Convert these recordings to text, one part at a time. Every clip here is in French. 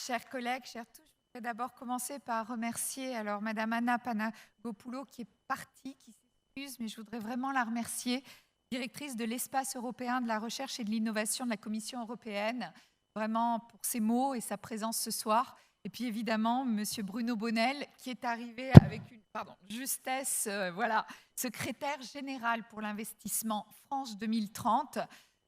Chers collègues, chers tous, je voudrais d'abord commencer par remercier Madame Anna Panagopoulou qui est partie, qui s'excuse, mais je voudrais vraiment la remercier, directrice de l'Espace européen de la recherche et de l'innovation de la Commission européenne, vraiment pour ses mots et sa présence ce soir. Et puis évidemment, Monsieur Bruno Bonnel, qui est arrivé avec une justesse, secrétaire général pour l'investissement France 2030.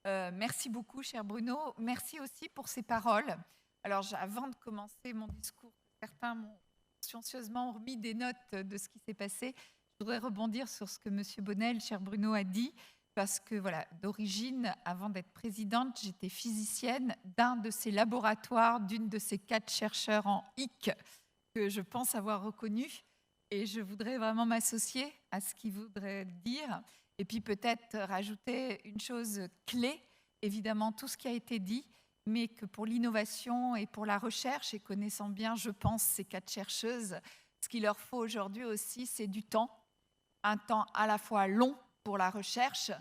Merci beaucoup, cher Bruno. Merci aussi pour ces paroles. Alors, avant de commencer mon discours, certains m'ont consciencieusement remis des notes de ce qui s'est passé. Je voudrais rebondir sur ce que M. Bonnel, cher Bruno, a dit, parce que d'origine, avant d'être présidente, j'étais physicienne d'un de ces laboratoires, d'une de ces 4 chercheurs en HIC que je pense avoir reconnu. Et je voudrais vraiment m'associer à ce qu'il voudrait dire. Et puis peut-être rajouter une chose clé, évidemment tout ce qui a été dit, mais que pour l'innovation et pour la recherche, et connaissant bien, je pense, ces 4 chercheuses, ce qu'il leur faut aujourd'hui aussi, c'est du temps, un temps à la fois long pour la recherche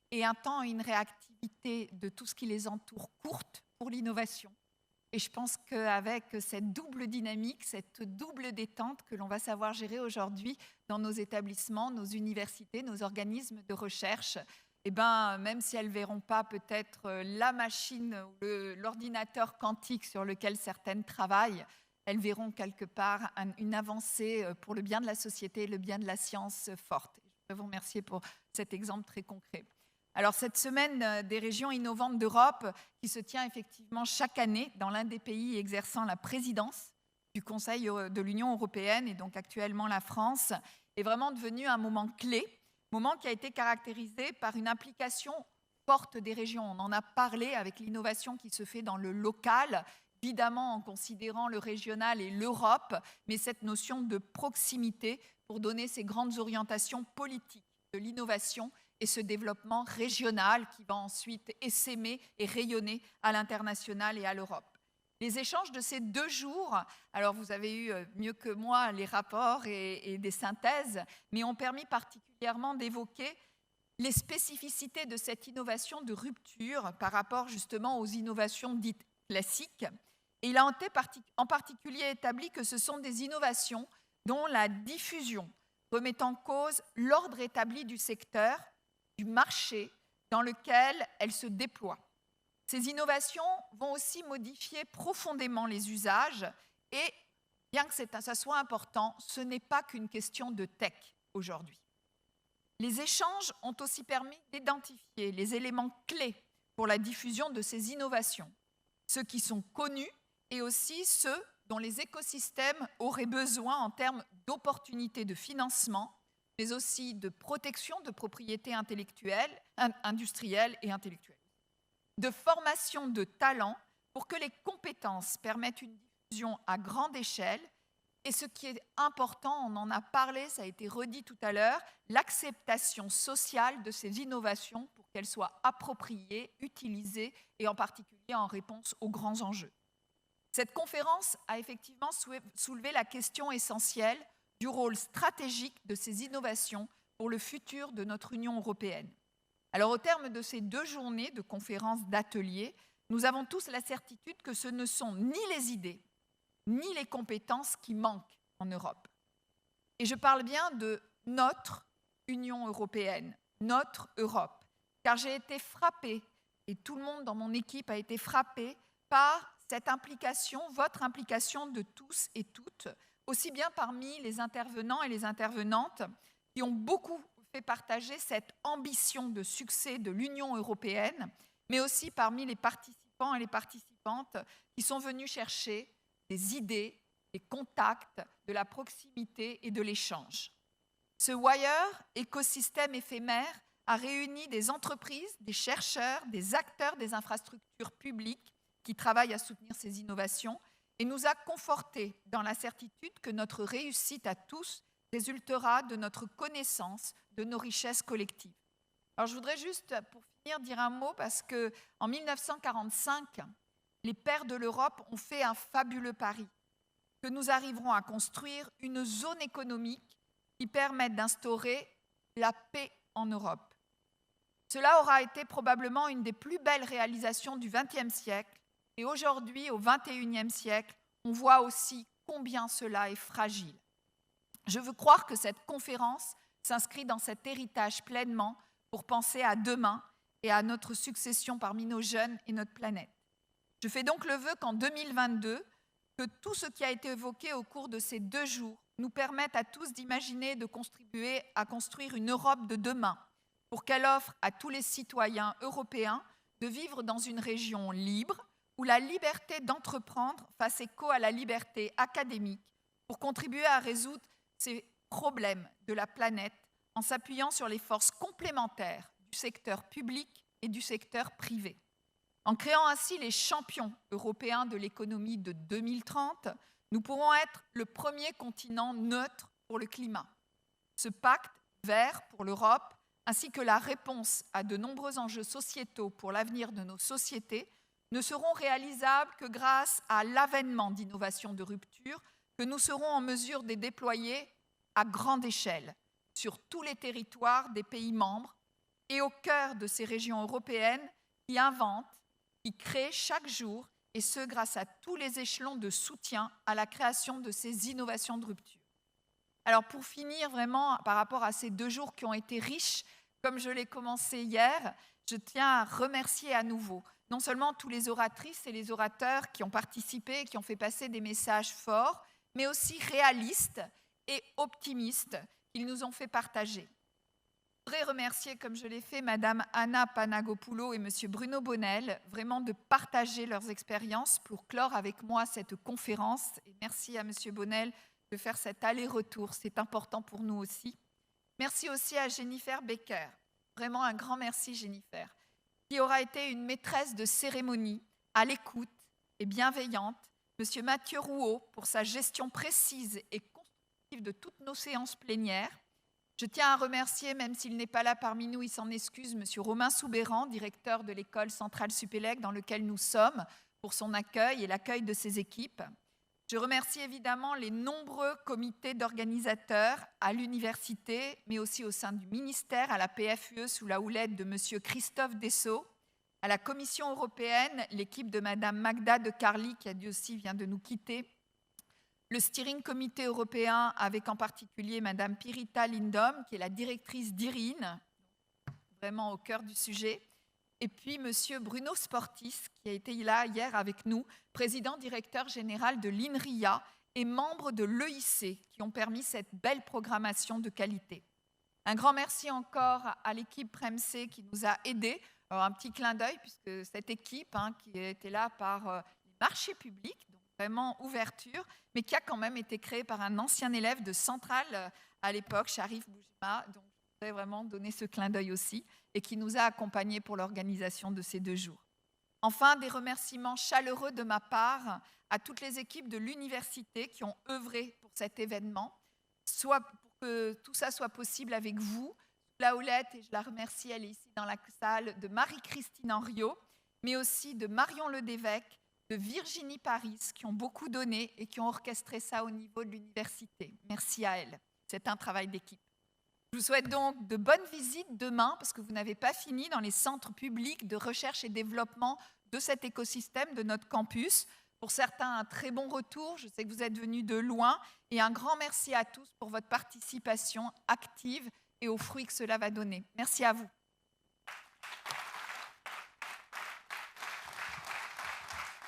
et un temps et une réactivité de tout ce qui les entoure courte pour l'innovation. Et je pense qu'avec cette double dynamique, cette double détente que l'on va savoir gérer aujourd'hui dans nos établissements, nos universités, nos organismes de recherche, même si elles ne verront pas peut-être la machine ou l'ordinateur quantique sur lequel certaines travaillent, elles verront quelque part une avancée pour le bien de la société et le bien de la science forte. Je voudrais vous remercier pour cet exemple très concret. Alors, cette semaine des régions innovantes d'Europe, qui se tient effectivement chaque année dans l'un des pays exerçant la présidence du Conseil de l'Union européenne, et donc actuellement la France, est vraiment devenu un moment clé, moment qui a été caractérisé par une implication forte des régions. On en a parlé avec l'innovation qui se fait dans le local, évidemment en considérant le régional et l'Europe, mais cette notion de proximité pour donner ces grandes orientations politiques de l'innovation et ce développement régional qui va ensuite essaimer et rayonner à l'international et à l'Europe. Les échanges de ces 2 jours, alors vous avez eu mieux que moi les rapports et des synthèses, mais ont permis particulièrement d'évoquer les spécificités de cette innovation de rupture par rapport justement aux innovations dites classiques. Et il a été en particulier établi que ce sont des innovations dont la diffusion remet en cause l'ordre établi du secteur, du marché dans lequel elles se déploient. Ces innovations vont aussi modifier profondément les usages et, bien que ça soit important, ce n'est pas qu'une question de tech aujourd'hui. Les échanges ont aussi permis d'identifier les éléments clés pour la diffusion de ces innovations, ceux qui sont connus et aussi ceux dont les écosystèmes auraient besoin en termes d'opportunités de financement, mais aussi de protection de propriété intellectuelle, industrielle et intellectuelle, de formation de talents pour que les compétences permettent une diffusion à grande échelle. Et ce qui est important, on en a parlé, ça a été redit tout à l'heure, l'acceptation sociale de ces innovations pour qu'elles soient appropriées, utilisées et en particulier en réponse aux grands enjeux. Cette conférence a effectivement soulevé la question essentielle du rôle stratégique de ces innovations pour le futur de notre Union européenne. Alors, au terme de ces 2 journées de conférences, d'ateliers, nous avons tous la certitude que ce ne sont ni les idées, ni les compétences qui manquent en Europe. Et je parle bien de notre Union européenne, notre Europe, car j'ai été frappée, et tout le monde dans mon équipe a été frappé par cette implication, votre implication de tous et toutes, aussi bien parmi les intervenants et les intervenantes qui ont beaucoup fait partager cette ambition de succès de l'Union européenne, mais aussi parmi les participants et les participantes qui sont venus chercher des idées, des contacts, de la proximité et de l'échange. Ce Wire, écosystème éphémère, a réuni des entreprises, des chercheurs, des acteurs des infrastructures publiques qui travaillent à soutenir ces innovations et nous a confortés dans la certitude que notre réussite à tous résultera de notre connaissance de nos richesses collectives. Alors je voudrais juste, pour finir, dire un mot parce qu'en 1945, les pères de l'Europe ont fait un fabuleux pari, que nous arriverons à construire une zone économique qui permette d'instaurer la paix en Europe. Cela aura été probablement une des plus belles réalisations du XXe siècle. Et aujourd'hui, au XXIe siècle, on voit aussi combien cela est fragile. Je veux croire que cette conférence s'inscrit dans cet héritage pleinement pour penser à demain et à notre succession parmi nos jeunes et notre planète. Je fais donc le vœu qu'en 2022, que tout ce qui a été évoqué au cours de ces 2 jours nous permette à tous d'imaginer et de contribuer à construire une Europe de demain pour qu'elle offre à tous les citoyens européens de vivre dans une région libre où la liberté d'entreprendre fasse écho à la liberté académique pour contribuer à résoudre ces problèmes de la planète en s'appuyant sur les forces complémentaires du secteur public et du secteur privé. En créant ainsi les champions européens de l'économie de 2030, nous pourrons être le premier continent neutre pour le climat. Ce pacte vert pour l'Europe, ainsi que la réponse à de nombreux enjeux sociétaux pour l'avenir de nos sociétés, ne seront réalisables que grâce à l'avènement d'innovations de rupture que nous serons en mesure de déployer à grande échelle sur tous les territoires des pays membres et au cœur de ces régions européennes qui inventent, qui créent chaque jour, et ce grâce à tous les échelons de soutien à la création de ces innovations de rupture. Alors pour finir vraiment par rapport à ces 2 jours qui ont été riches, comme je l'ai commencé hier, je tiens à remercier à nouveau non seulement tous les oratrices et les orateurs qui ont participé et qui ont fait passer des messages forts, mais aussi réalistes et optimistes qu'ils nous ont fait partager. Je voudrais remercier, comme je l'ai fait, Madame Anna Panagopoulos et Monsieur Bruno Bonnel, vraiment de partager leurs expériences pour clore avec moi cette conférence. Et merci à Monsieur Bonnel de faire cet aller-retour, c'est important pour nous aussi. Merci aussi à Jennifer Becker, vraiment un grand merci Jennifer, qui aura été une maîtresse de cérémonie, à l'écoute et bienveillante, Monsieur Mathieu Rouault pour sa gestion précise et constructive de toutes nos séances plénières. Je tiens à remercier, même s'il n'est pas là parmi nous, il s'en excuse, Monsieur Romain Soubéran, directeur de l'école centrale Supélec dans laquelle nous sommes, pour son accueil et l'accueil de ses équipes. Je remercie évidemment les nombreux comités d'organisateurs à l'université, mais aussi au sein du ministère, à la PFUE sous la houlette de Monsieur Christophe Dessau, à la Commission européenne, l'équipe de Madame Magda de Carli, qui a dit aussi vient de nous quitter, le Steering Comité européen, avec en particulier Madame Pirita Lindom, qui est la directrice d'IRIN, vraiment au cœur du sujet, et puis Monsieur Bruno Sportis, qui a été là hier avec nous, président-directeur général de l'INRIA et membre de l'EIC, qui ont permis cette belle programmation de qualité. Un grand merci encore à l'équipe PREMC qui nous a aidés. Alors, un petit clin d'œil, puisque cette équipe qui était là par les marchés publics, donc vraiment ouverture, mais qui a quand même été créée par un ancien élève de Centrale à l'époque, Sharif Boujma, donc je voudrais vraiment donner ce clin d'œil aussi, et qui nous a accompagnés pour l'organisation de ces 2 jours. Enfin, des remerciements chaleureux de ma part à toutes les équipes de l'université qui ont œuvré pour cet événement, soit pour que tout ça soit possible avec vous, la houlette, et je la remercie, elle est ici dans la salle, de Marie-Christine Henriot, mais aussi de Marion Ledévêque, de Virginie Paris, qui ont beaucoup donné et qui ont orchestré ça au niveau de l'université. Merci à elles. C'est un travail d'équipe. Je vous souhaite donc de bonnes visites demain, parce que vous n'avez pas fini dans les centres publics de recherche et développement de cet écosystème, de notre campus. Pour certains, un très bon retour. Je sais que vous êtes venus de loin. Et un grand merci à tous pour votre participation active et aux fruits que cela va donner. Merci à vous.